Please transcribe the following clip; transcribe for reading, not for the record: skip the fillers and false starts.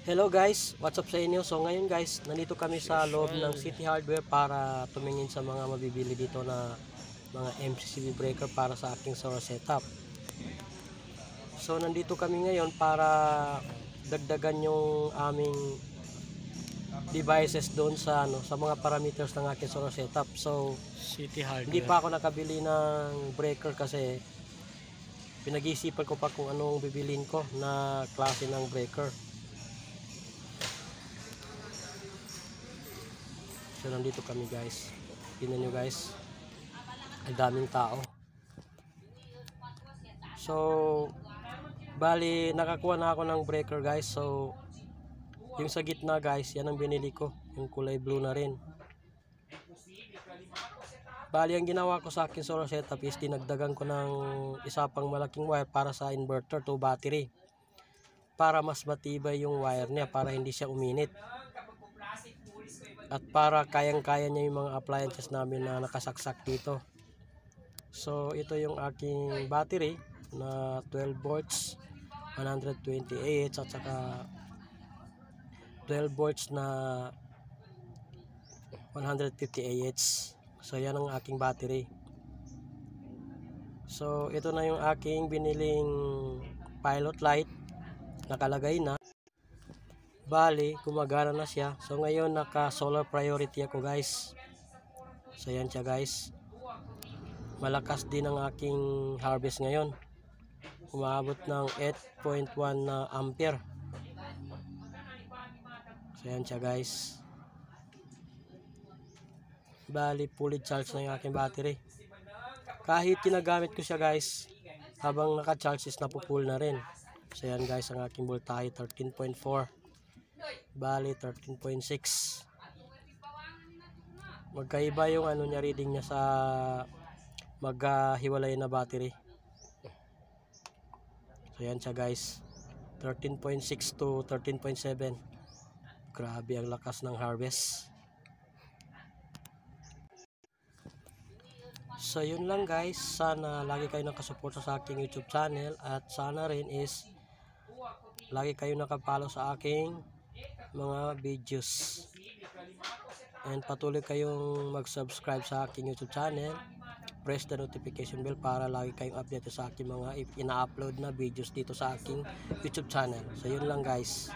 Hello guys, what's up sa inyo? So ngayon guys, nandito kami sa loob ng City Hardware para tumingin sa mga mabibili dito na mga MCCB breaker para sa aking solar setup. So nandito kami ngayon para dagdagan yung aming devices doon sa sa mga parameters ng aking solar setup. So City Hardware. hindi pa ako nakabili ng breaker kasi pinag-iisipan ko pa kung anong bibilin ko na klase ng breaker. So nandito kami guys. Tingnan nyo guys. Ang daming tao. So bali nakakuha na ako ng breaker guys. So yung sa gitna guys, yan ang binili ko. Yung kulay blue na rin. Bali ang ginawa ko sa akin solar setup is dinagdagan ko ng isa pang malaking wire para sa inverter to battery. Para mas matibay yung wire niya, para hindi siya uminit. At para kayang-kaya niya yung mga appliances namin na nakasaksak dito. So ito yung aking battery na 12 volts 120 Ah at saka 12 volts na 150 Ah. So yan ang aking battery. So ito na yung aking biniling pilot light, nakalagay na. Bali, gumagana na siya. So ngayon naka solar priority ako guys. So yan siya guys. Malakas din ang aking harvest ngayon. Umaabot ng 8.1 na ampere. So yan siya guys. Bali, fully charge na yung aking battery. Kahit ginagamit ko siya guys, habang naka-charge is napupull na rin. So yan guys, ang aking voltahe 13.4. Bali 13.6. Magkaiba yung niya, reading niya sa maghiwalay na battery. So yan siya guys, 13.6 to 13.7. Grabe ang lakas ng harvest. So yun lang guys, sana lagi kayo nakasuporta sa aking YouTube channel at sana rin is lagi kayo nakapalo sa aking mga videos. And patuloy kayong mag-subscribe sa aking YouTube channel. Press the notification bell para lagi kayong update sa aking mga ina-upload na videos dito sa aking YouTube channel. So yun lang guys.